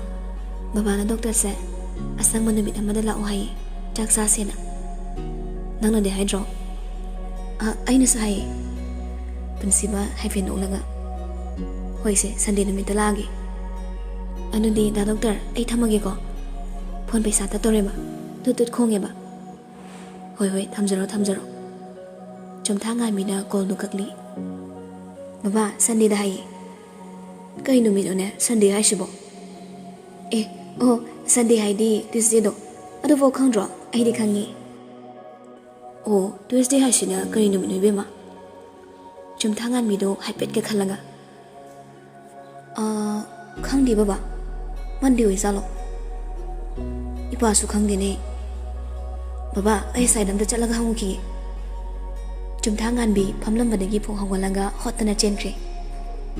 ꯕꯕꯥꯅ ꯗꯣꯛꯇꯔꯁꯦ ꯑꯁꯪꯕ ꯅꯨꯃꯤꯠ ꯑꯃꯗ ꯂꯥꯛꯑꯣ ꯍꯥꯏꯌꯦ, ꯆꯥꯛ ꯆꯥꯁꯦꯅ꯫ ꯅꯪꯅꯗꯤ ꯍꯥꯏꯗ꯭ꯔꯣ? ꯑꯩꯅꯁꯨ ꯍꯥꯏꯌꯦ꯫ ꯄꯨꯟꯁꯤꯕ ꯍꯥꯏꯐꯦꯠ ꯅꯣꯛꯂꯒ, ꯍꯣꯏꯁꯦ, ꯁꯟꯗꯦ ꯅꯨꯃꯤꯠꯇ ꯂꯥꯛꯑꯒꯦ꯫ ꯑꯗꯨꯗꯤ ꯗꯥ ꯗꯣꯛꯇꯔ, ꯑꯩ ꯊꯝꯃꯒꯦꯀꯣ꯫ ꯐꯣꯟ ꯄꯩꯁꯥ ꯇꯠꯇꯧꯔꯦꯕ, ꯇꯨꯠ ꯈꯣꯡꯉꯦꯕ꯫ ꯍꯣꯏ, ꯊꯝꯖꯔꯣ꯫ ꯆꯨꯝꯊꯥꯡꯉꯥꯟꯕꯤꯅ ꯀꯣꯜꯗꯨ ꯀꯛꯂꯤ꯫ ꯕꯕꯥ, ꯁꯟꯗꯦꯗ ꯍꯥꯏꯌꯦ꯫ ꯀꯩ ꯅꯨꯃꯤꯠꯅꯣꯅꯦ ꯁꯟꯗꯦ ꯍꯥꯏꯁꯤꯕꯣ? ꯁꯟꯗꯦ ꯍꯥꯏꯗꯤ ꯇ꯭ꯌꯨꯁꯗꯦꯗꯣ, ꯑꯗꯨꯐꯥꯎ ꯈꯪꯗ꯭ꯔꯣ? ꯑꯩꯗꯤ ꯈꯪꯉꯤ꯫ ꯑꯣ, ꯇ꯭ꯌꯨꯁꯗꯦ ꯍꯥꯏꯁꯤꯅ ꯀꯔꯤ ꯅꯨꯃꯤꯠꯅꯣ ꯏꯕꯦꯝꯃ? ꯆꯨꯝꯊꯥꯡꯉꯥꯟꯕꯤꯗꯣ ꯍꯥꯏꯐꯦꯠꯀ ꯈꯜꯂꯒ, ꯈꯪꯗꯦ ꯕꯕꯥ, ꯃꯟꯗꯦ ꯑꯣꯏꯖꯥꯠꯂꯣ? ꯏꯄꯥꯁꯨ ꯈꯪꯗꯦꯅꯦ꯫ ꯕꯕꯥ, ꯑꯩ ꯁꯥꯏꯗ ꯑꯝꯇ ꯆꯠꯂꯒ ꯍꯪꯉꯨꯈꯤꯒꯦ꯫ ꯆꯨꯝꯊꯥꯡꯉꯥꯟꯕꯤ ꯐꯝꯂꯝꯕꯗꯒꯤ ꯐꯣꯡ ꯍꯧꯒꯠꯂꯒ ꯍꯣꯠꯇꯅ ꯆꯦꯟꯈ꯭ꯔꯦ꯫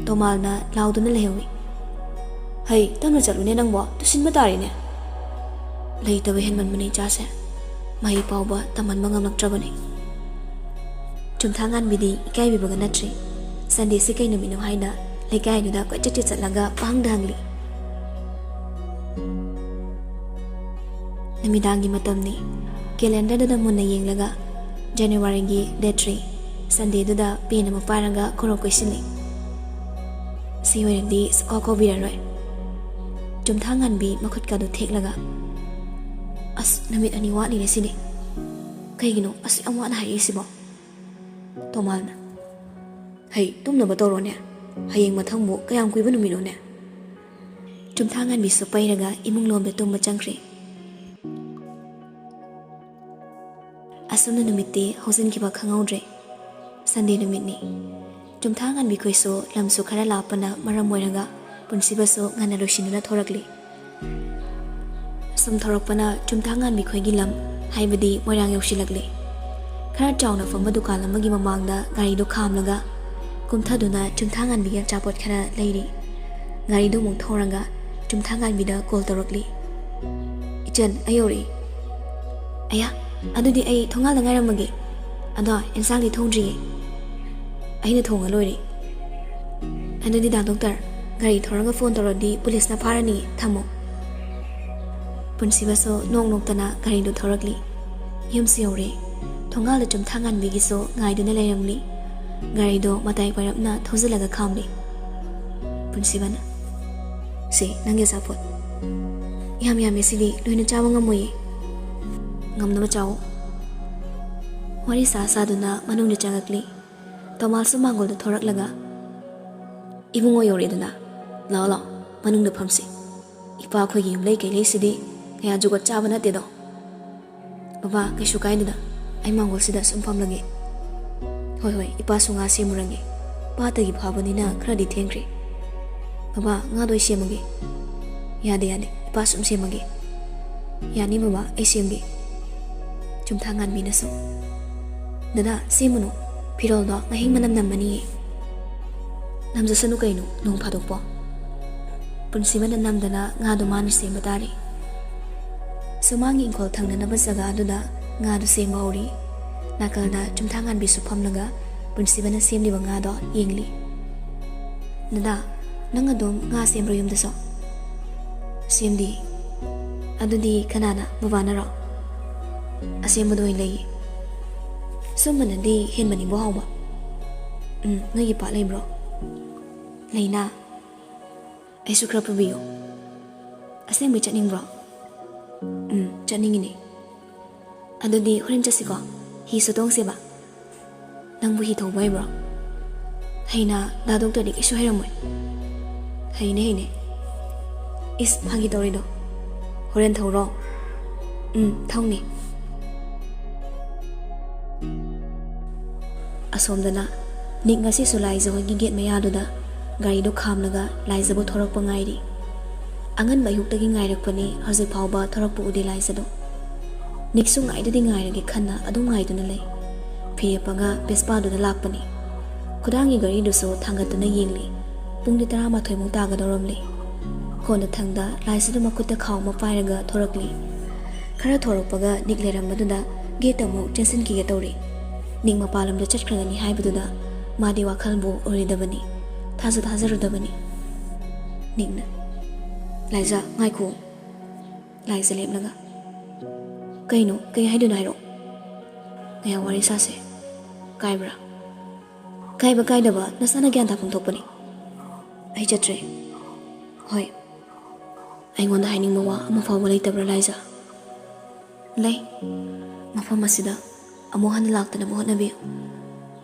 ꯇꯣꯃꯥꯜꯅ ꯂꯥꯎꯗꯨꯅ ꯂꯩꯍꯧꯏ꯫ ꯍꯩ, ꯇꯞꯅ ꯆꯠꯂꯨꯅꯦ ꯅꯪꯕꯣ, ꯇꯨꯁꯤꯟꯕ ꯇꯥꯔꯤꯅꯦ꯫ ꯂꯩꯇꯕ ꯍꯦꯟꯃꯟꯕꯅꯤ ꯏꯆꯥꯁꯦ, ꯃꯍꯩ ꯐꯥꯎꯕ ꯇꯝꯍꯟꯕ ꯉꯝꯂꯛꯇ꯭ꯔꯕꯅꯤ꯫ ꯆꯨꯝꯊꯥꯡꯉꯥꯟꯕꯤꯗꯤ ꯏꯀꯥꯏꯕꯤꯕꯒ ꯅꯠꯇ꯭ꯔꯤ꯫ ꯁꯟꯗꯦꯁꯤ ꯀꯩ ꯅꯨꯃꯤꯠꯅꯣ ꯍꯥꯏꯅ ꯂꯩꯀꯥꯏꯗꯨꯗ ꯀꯣꯏꯆꯠ ꯆꯠꯂꯒ ꯄꯪꯍꯪꯗ ꯍꯪꯂꯤ꯫ ꯅꯨꯃꯤꯗꯥꯡꯒꯤ ꯃꯇꯝꯅꯤ꯫ ꯀꯦꯂꯦꯟꯗꯔꯗꯨꯗ ꯃꯨꯟꯅ ꯌꯦꯡꯂꯒ ꯖꯅꯨꯋꯥꯔꯤꯒꯤ ꯗꯦꯠ 3 ꯁꯟꯗꯦꯗꯨꯗ ꯄꯦꯟ ꯑꯃ ꯄꯥꯏꯔꯒ ꯈꯣꯔꯣꯛ ꯀꯣꯏꯁꯤꯜꯂꯤ꯫ ꯁꯤ ꯑꯣꯏꯔꯗꯤ ꯁꯨꯛꯀꯥꯎ ꯀꯥꯎꯕꯤꯔꯔꯣꯏ꯫ ꯆꯨꯝꯊꯥꯡꯉꯥꯟꯕꯤ ꯃꯈꯨꯠꯀꯗꯨ ꯊꯦꯛꯂꯒ, ꯑꯁ, ꯅꯨꯃꯤꯠ 2 ꯋꯥꯠꯂꯤꯅꯦ ꯁꯤꯗꯤ꯫ ꯀꯩꯒꯤꯅꯣ ꯑꯁꯨꯛ ꯌꯥꯝ ꯋꯥꯅ ꯍꯥꯏꯔꯛꯏꯁꯤꯕꯣ? ꯇꯣꯃꯥꯜꯅ, ꯍꯩ, ꯇꯨꯝꯅꯕ ꯇꯧꯔꯣꯅꯦ, ꯍꯌꯦꯡ ꯃꯊꯪꯕꯨ ꯀꯌꯥꯝ ꯀꯨꯏꯕ ꯅꯨꯃꯤꯠꯅꯣꯅꯦ? ꯆꯨꯝꯊꯥꯡꯉꯥꯟꯕꯤꯁꯨ ꯄꯩꯔꯒ ꯏꯃꯨꯡ ꯂꯣꯝꯗ ꯇꯨꯝꯕ ꯆꯪꯈ꯭ꯔꯦ꯫ ꯑꯁꯨꯝꯅ ꯅꯨꯃꯤꯠꯇꯤ ꯍꯧꯖꯤꯟꯈꯤꯕ ꯈꯪꯍꯧꯗ꯭ꯔꯦ꯫ ꯁꯟꯗꯦ ꯅꯨꯃꯤꯠꯅꯤ꯫ ꯆꯨꯝꯊꯥꯡꯉꯥꯟꯕꯤ ꯈꯣꯏꯁꯨ ꯂꯝꯁꯨ ꯈꯔ ꯂꯥꯞꯄꯅ ꯃꯔꯝ ꯑꯣꯏꯔꯒ ꯄꯨꯟꯁꯤꯕꯁꯨ ꯉꯟꯅ ꯂꯣꯏꯁꯤꯟꯗꯨꯅ ꯊꯣꯔꯛꯂꯤ꯫ ꯁꯨꯝ ꯊꯧꯔꯛꯄꯅ ꯆꯨꯝꯊꯥꯡꯉꯥꯟꯕꯤ ꯈꯣꯏꯒꯤ ꯂꯝ, ꯍꯥꯏꯕꯗꯤ ꯃꯣꯏꯔꯥꯡ ꯌꯧꯁꯤꯜꯂꯛꯂꯤ꯫ ꯈꯔ ꯆꯥꯎꯅ ꯐꯝꯕ ꯗꯨꯀꯥꯟ ꯑꯃꯒꯤ ꯃꯃꯥꯡꯗ ꯒꯥꯔꯤꯗꯨ ꯈꯥꯝꯂꯒ ꯀꯨꯝꯊꯗꯨꯅ ꯆꯨꯝꯊꯥꯡꯉꯥꯟꯕꯤꯒꯤ ꯑꯆꯥꯄꯣꯠ ꯈꯔ ꯂꯩꯔꯤ꯫ ꯒꯥꯔꯤꯗꯨ ꯑꯃꯨꯛ ꯊꯧꯔꯒ ꯆꯨꯝꯊꯥꯡꯉꯥꯟꯕꯤꯗ ꯀꯣꯜ ꯇꯧꯔꯛꯂꯤ꯫ ꯏꯆꯟ, ꯑꯩ ꯌꯧꯔꯛꯏ꯫ ꯑꯌꯥ, ꯑꯗꯨꯗꯤ ꯑꯩ ꯊꯣꯡꯒꯥꯜꯗ ꯉꯥꯏꯔꯝꯃꯒꯦ꯫ ꯑꯗꯣ ꯑꯦꯟꯁꯥꯡꯗꯤ ꯊꯣꯡꯗ꯭ꯔꯤꯌꯦ꯫ ꯑꯩꯅ ꯊꯣꯡꯉ ꯂꯣꯏꯔꯦ꯫ ꯑꯗꯨꯗꯤ ꯗꯥ ꯗꯣꯛꯇꯔ, ꯒꯥꯔꯤ ꯊꯧꯔꯒ ꯐꯣꯟ ꯇꯧꯔꯗꯤ ꯄꯨꯂꯤꯁꯅ ꯐꯥꯔꯅꯤ, ꯊꯝꯃꯣ꯫ ꯄꯨꯟꯁꯤꯕꯁꯨ ꯅꯣꯛꯇꯅ ꯒꯥꯔꯤꯗꯨ ꯊꯧꯔꯛꯂꯤ꯫ ꯌꯨꯝꯁꯨ ꯌꯧꯔꯦ꯫ ꯊꯣꯡꯒꯥꯜꯗ ꯆꯨꯝꯊꯥꯡꯉꯥꯟꯕꯤꯒꯤꯁꯨ ꯉꯥꯏꯗꯨꯅ ꯂꯩꯔꯝꯂꯤ꯫ ꯒꯥꯔꯤꯗꯣ ꯃꯇꯥꯏ ꯋꯥꯏꯔꯞꯅ ꯊꯧꯖꯤꯜꯂꯒ ꯈꯥꯝꯂꯤ꯫ ꯄꯨꯟꯁꯤꯕꯅ, ꯁꯤ ꯅꯪꯒꯤ ꯑꯆꯥꯄꯣꯠ꯫ ꯌꯥꯝ ꯌꯥꯝꯃꯦ ꯁꯤꯗꯤ, ꯂꯣꯏꯅ ꯆꯥꯕ ꯉꯝꯃꯣꯏꯌꯦ꯫ ꯉꯝꯅꯕ ꯆꯥꯎ꯫ ꯋꯥꯔꯤ ꯁꯥꯗꯨꯅ ꯃꯅꯨꯡꯗ ꯆꯪꯉꯛꯂꯤ꯫ ꯇꯣꯃꯥꯜꯁꯨ ꯃꯥꯡꯒꯣꯜꯗ ꯊꯣꯔꯛꯂꯒ, ꯏꯕꯨꯡꯉꯣ ꯌꯧꯔꯦꯗꯅ, ꯂꯥꯛꯑꯣ, ꯃꯅꯨꯡꯗ ꯐꯝꯁꯤ꯫ ꯏꯄꯥ ꯑꯩꯈꯣꯏꯒꯤ ꯌꯨꯝꯂꯩ ꯀꯩꯂꯩꯁꯤꯗꯤ ꯀꯌꯥ ꯖꯨꯒꯣꯠ ꯆꯥꯕ ꯅꯠꯇꯦꯗꯣ꯫ ꯕꯕꯥ, ꯀꯩꯁꯨ ꯀꯥꯏꯗꯦꯗ, ai mangol sida sum famlange hoi ipa su nga semurange pa tagi phabanina khradi thengri baba nga doi semage yade ipa sum semage yani baba ai semge chumtha ngan bina so dada semuno pirol do ngahing manam namani namjasanu kaino nong phadok po punsiman namdana nga do mani semba tari sumangi ingkol thangna naba jaga aduda nga do semawri nakalda chumtha ngan bisu phamlaga punsiban semli ba nga do yengli dada nang adom nga sembro yum daso semdi adudi kanana babana ro asembo do lei summanadi henmani bo hawba ngi pa lei bro leina ai su khra pabiyo asembi chaning bro chaning ni adudi horen chasiko hi su tong seba nangbu hi thawbai bro haina da doctor dik isu hairamoi haine is phagi dorido horen thawro thawni asomdana nik ngasi sulai zo gi get maya do da gari do khamnaga laizabo thorok pa ngairi angan bayuk tagi ngairak pani haje phawba thorok pu udi laizado nik su ngai di ngai rage khanna adu ngai duna lei phe panga pespa do da lak pani kudangi gari do so thangatuna yengli pungdi 13 mung ta ga doromli khon da thangda laizado makutta khaw ma pairaga thorakli khara thorokpaga nik leram maduda gate amu tension ki ga tori nik mapalam da chachkragani haibududa madi wakhalbu oridabani thajarudabani nikna laiza ngai khu laiza lepnaga kaino kai haidu nairo ngaya wari sase kaibra kaiba kaidaba nasana gyan thapung thokpani ai chatre hoi ai ngonda haining mawa ama fawba leitabra laiza lei mafam asida amohan laktana mohnabi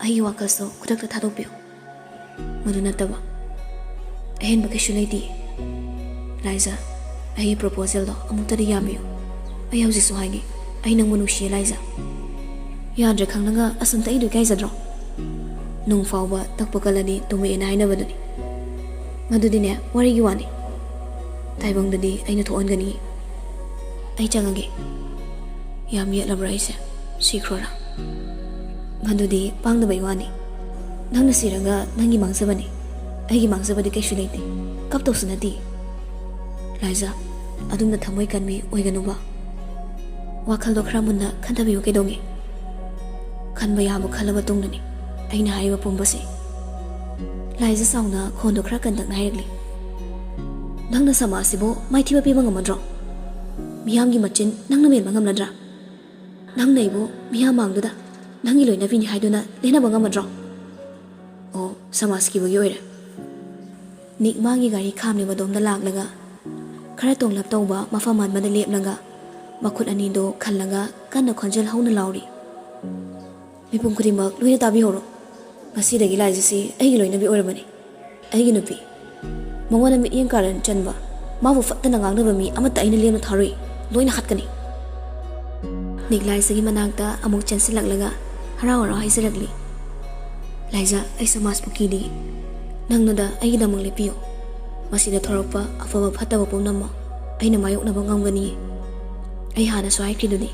ai wakaso kudakta thadokpio maduna taba ahen bakeshu leiti laiza ai proposal do amutari yambiyo ai hauji so haigi ai nang manu shi laiza yadre khangnaga asumta idu kaizadro nung fawba takpakalani tume ena haina baduni madudine warigi wani taibang dadi aina thoongani ai changage yam yetlabra ise sikrora madudi pangda bai wani nangna siraga nangi mangsabani aigi mangsabadi kaishu leite kap tosunati laiza adumna thamoi kanmi oiganuba wakhal do khra munna khantabiyo kedongi khanba yabu khalaba tungdani aina haiba pumbase laiza sauna khondo khra kandak nairagli nangna samasibo maithiba piba ngamadro miyamgi machin nangna melma ngamladra nangna ibo miyamangduda nangi loina bini haiduna lena bangamadro o samaski bagi oire nik mangi gari khamni badom da laklaga khara tonglap tawba mafaman mada lepnaga makhut ani do khallaga kanna khonjal hauna lauri mipum kurimak loina tabi horo ngasi dagi laijisi aigi loina bi orebani aigi nupi mongona mi iyang karan chanba mabu fattana ngangnaba mi amata aina lemna tharui loina hatkani nik laisagi manakta amuk chansilaklaga harau haisiragli laiza ai samas pukidi nangnada aigi damang lepiyo masida thorokpa afaba phataba pumnama aina mayoknaba ngamgani ai hana swai kriduni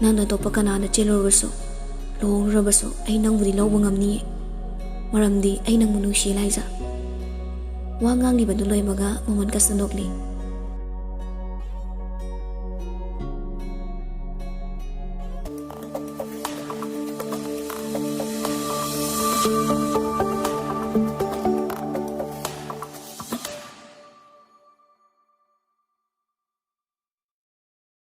nangna topa kanana chelorbaso longrabaso ai nangbudi lawba ngamni maramdi ai nang munushi laiza wa ngangi badu loimaga momon kasanokli